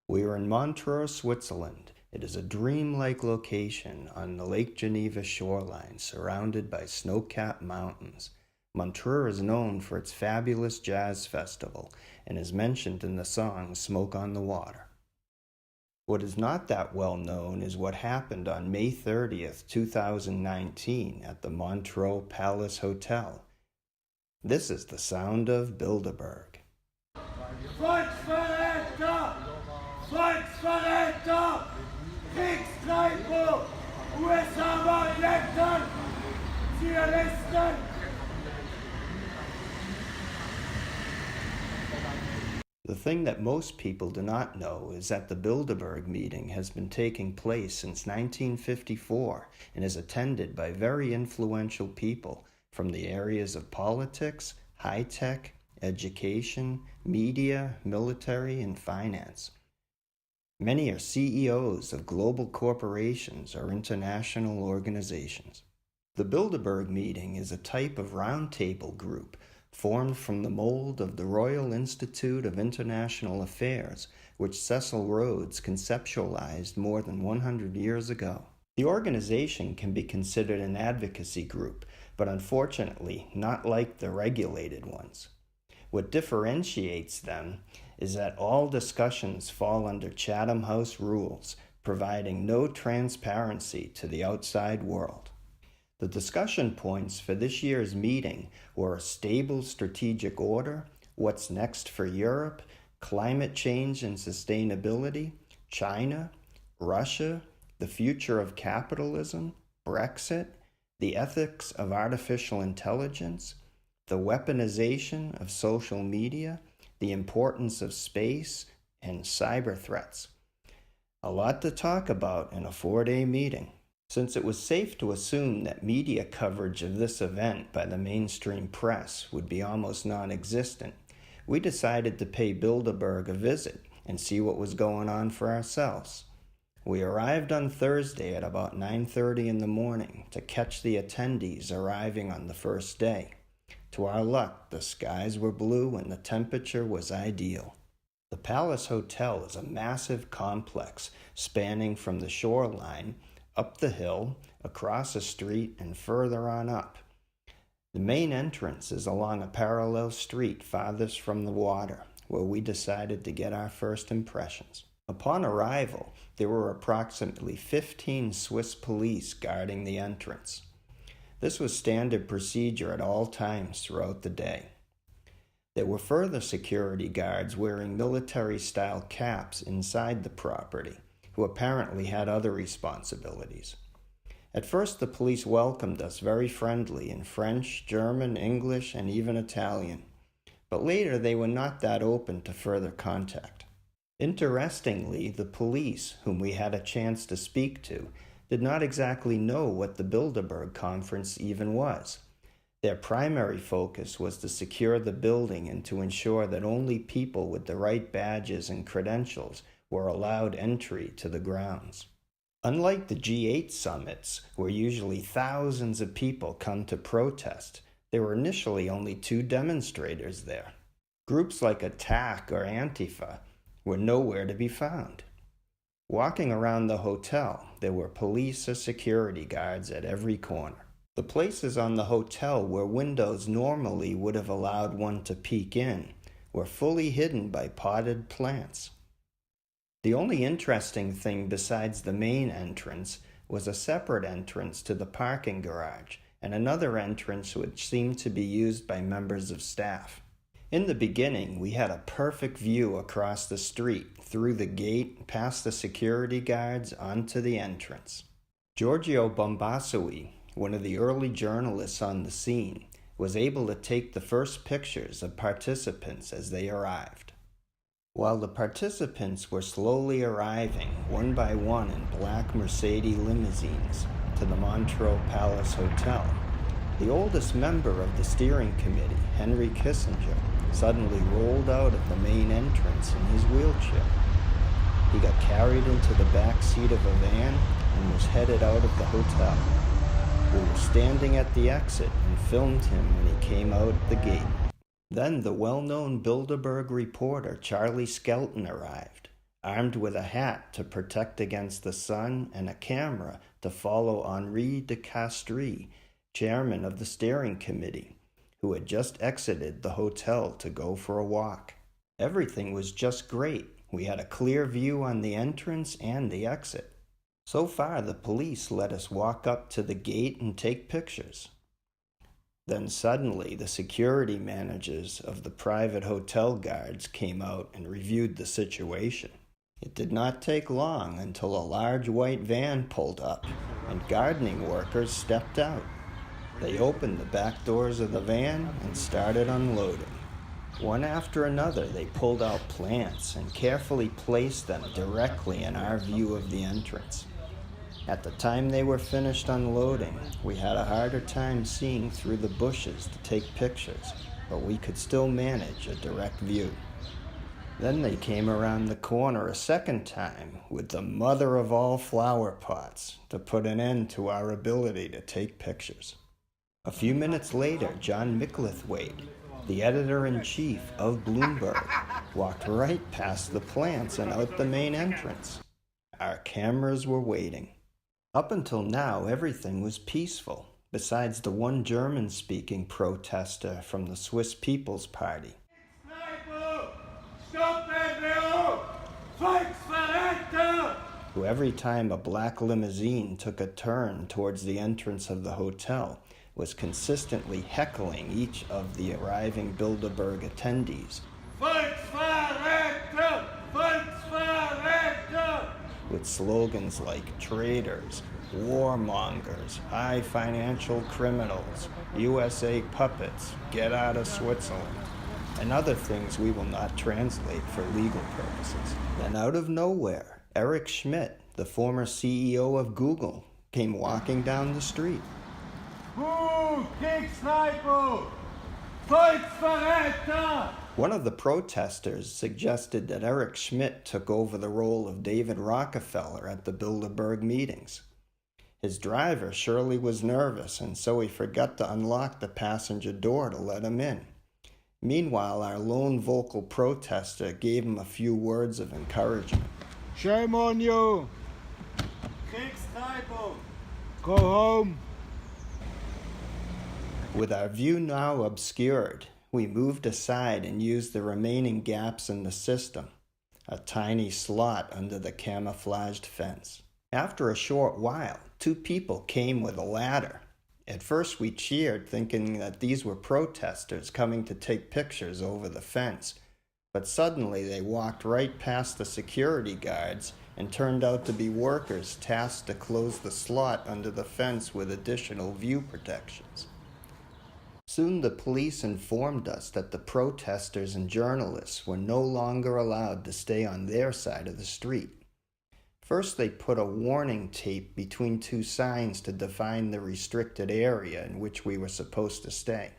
We are in Montreux, Switzerland. It is a dreamlike location on the Lake Geneva shoreline, surrounded by snow-capped mountains. Montreux is known for its fabulous jazz festival and is mentioned in the song Smoke on the Water. What is not that well known is what happened on May 30th, 2019 at the Montreux Palace Hotel. This is the sound of Bilderberg. Volksverräter! Volksverräter! Kriegstreiber! USA-Marionetten! Zionisten! The thing that most people do not know is that the Bilderberg meeting has been taking place since 1954 and is attended by very influential people from the areas of politics, high-tech, education, media, military, and finance. Many are CEOs of global corporations or international organizations. The Bilderberg meeting is a type of roundtable group formed from the mold of the Royal Institute of International Affairs, which Cecil Rhodes conceptualized more than 100 years ago. The organization can be considered an advocacy group, but unfortunately not like the regulated ones. What differentiates them is that all discussions fall under Chatham House rules, providing no transparency to the outside world. The discussion points for this year's meeting were a stable strategic order, what's next for Europe, climate change and sustainability, China, Russia, the future of capitalism, Brexit, the ethics of artificial intelligence, the weaponization of social media, the importance of space, and cyber threats. A lot to talk about in a 4-day meeting. Since it was safe to assume that media coverage of this event by the mainstream press would be almost non-existent, we decided to pay Bilderberg a visit and see what was going on for ourselves. We arrived on Thursday at about 9:30 in the morning to catch the attendees arriving on the first day. To our luck, the skies were blue and the temperature was ideal. The Palace Hotel is a massive complex spanning from the shoreline up the hill, across a street, and further on up. The main entrance is along a parallel street farthest from the water, where we decided to get our first impressions. Upon arrival, there were approximately 15 Swiss police guarding the entrance. This was standard procedure at all times throughout the day. There were further security guards wearing military-style caps inside the property, who apparently had other responsibilities. At first, the police welcomed us very friendly in French, German, English, and even Italian, but later they were not that open to further contact. Interestingly, the police, whom we had a chance to speak to, did not exactly know what the Bilderberg conference even was. Their primary focus was to secure the building and to ensure that only people with the right badges and credentials were allowed entry to the grounds. Unlike the G8 summits, where usually thousands of people come to protest, there were initially only 2 demonstrators there. Groups like ATTACK or Antifa were nowhere to be found. Walking around the hotel, there were police or security guards at every corner. The places on the hotel where windows normally would have allowed one to peek in were fully hidden by potted plants. The only interesting thing besides the main entrance was a separate entrance to the parking garage and another entrance which seemed to be used by members of staff. In the beginning, we had a perfect view across the street, through the gate, past the security guards, onto the entrance. Giorgio Bombassui, one of the early journalists on the scene, was able to take the first pictures of participants as they arrived. While the participants were slowly arriving, one by one in black Mercedes limousines, to the Montreux Palace Hotel, the oldest member of the steering committee, Henry Kissinger, suddenly rolled out of the main entrance in his wheelchair. He got carried into the back seat of a van and was headed out of the hotel. We were standing at the exit and filmed him when he came out the gate. Then the well-known Bilderberg reporter Charlie Skelton arrived. armed with a hat to protect against the sun and a camera to follow Henri de Castries, chairman of the steering committee, who had just exited the hotel to go for a walk. Everything was just great. We had a clear view on the entrance and the exit. So far, the police let us walk up to the gate and take pictures. Then suddenly, the security managers of the private hotel guards came out and reviewed the situation. It did not take long until a large white van pulled up and gardening workers stepped out. They opened the back doors of the van and started unloading. One after another, they pulled out plants and carefully placed them directly in our view of the entrance. At the time they were finished unloading, we had a harder time seeing through the bushes to take pictures, but we could still manage a direct view. Then they came around the corner a second time with the mother of all flower pots to put an end to our ability to take pictures. A few minutes later, John Micklethwaite, the editor-in-chief of Bloomberg, walked right past the plants and out the main entrance. Our cameras were waiting. Up until now, everything was peaceful, besides the one German-speaking protester from the Swiss People's Party, who every time a black limousine took a turn towards the entrance of the hotel was consistently heckling each of the arriving Bilderberg attendees with slogans like traitors, warmongers, high financial criminals, USA puppets, get out of Switzerland, and other things we will not translate for legal purposes. Then out of nowhere, Eric Schmidt, the former CEO of Google, came walking down the street. One of the protesters suggested that Eric Schmidt took over the role of David Rockefeller at the Bilderberg meetings. His driver surely was nervous, and so he forgot to unlock the passenger door to let him in. Meanwhile, our lone vocal protester gave him a few words of encouragement. Shame on you! Go home! With our view now obscured, we moved aside and used the remaining gaps in the system, a tiny slot under the camouflaged fence. After a short while, two people came with a ladder. At first we cheered, thinking that these were protesters coming to take pictures over the fence, but suddenly they walked right past the security guards and turned out to be workers tasked to close the slot under the fence with additional view protections. Soon the police informed us that the protesters and journalists were no longer allowed to stay on their side of the street. First, they put a warning tape between two signs to define the restricted area in which we were supposed to stay.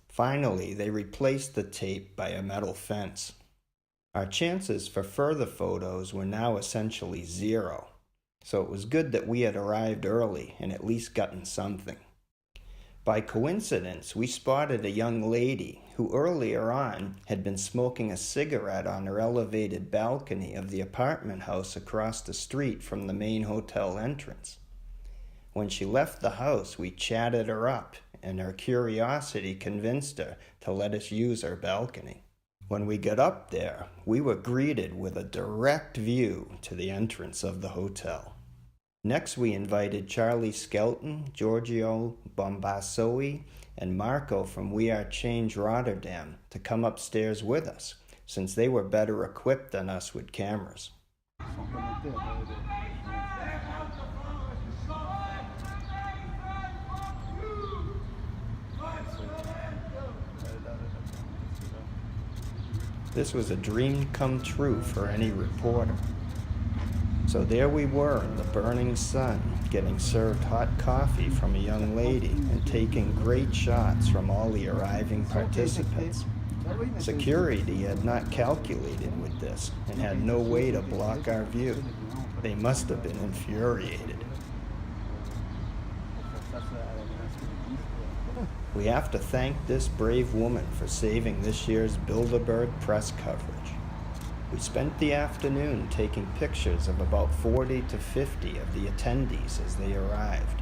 Finally, they replaced the tape by a metal fence. Our chances for further photos were now essentially zero, so it was good that we had arrived early and at least gotten something. By coincidence, we spotted a young lady who earlier on had been smoking a cigarette on her elevated balcony of the apartment house across the street from the main hotel entrance. When she left the house, we chatted her up, and her curiosity convinced her to let us use her balcony. When we got up there, we were greeted with a direct view to the entrance of the hotel. Next, we invited Charlie Skelton, Giorgio Bombassoi, and Marco from WeAreChangeRotterdam to come upstairs with us, since they were better equipped than us with cameras. This was a dream come true for any reporter. So there we were in the burning sun, getting served hot coffee from a young lady and taking great shots from all the arriving participants. Security had not calculated with this and had no way to block our view. They must have been infuriated. We have to thank this brave woman for saving this year's Bilderberg press coverage. We spent the afternoon taking pictures of about 40 to 50 of the attendees as they arrived.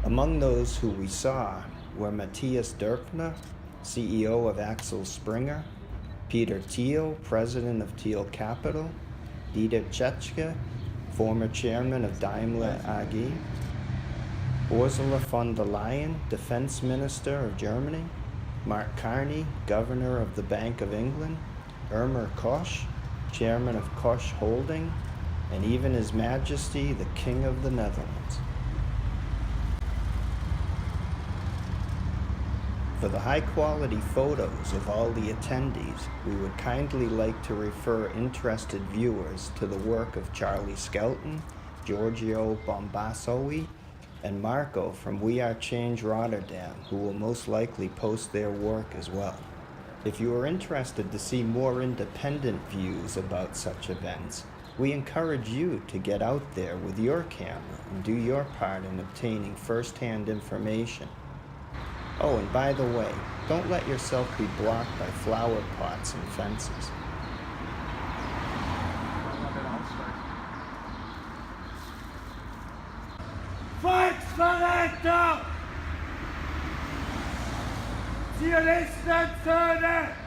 Among those who we saw were Matthias Dürpner, CEO of Axel Springer, Peter Thiel, president of Thiel Capital, Dieter Tschetschke, former chairman of Daimler AG, Ursula von der Leyen, defense minister of Germany, Mark Carney, governor of the Bank of England, Irma Koch, chairman of Koch Holding, and even His Majesty the King of the Netherlands. For the high-quality photos of all the attendees, we would kindly like to refer interested viewers to the work of Charlie Skelton, Giorgio Bombasoi, and Marco from WeAreChangeRotterdam, who will most likely post their work as well. If you are interested to see more independent views about such events, we encourage you to get out there with your camera and do your part in obtaining first-hand information. Oh, and by the way, don't let yourself be blocked by flower pots and fences. Volksverräter! Zionistenensöhne!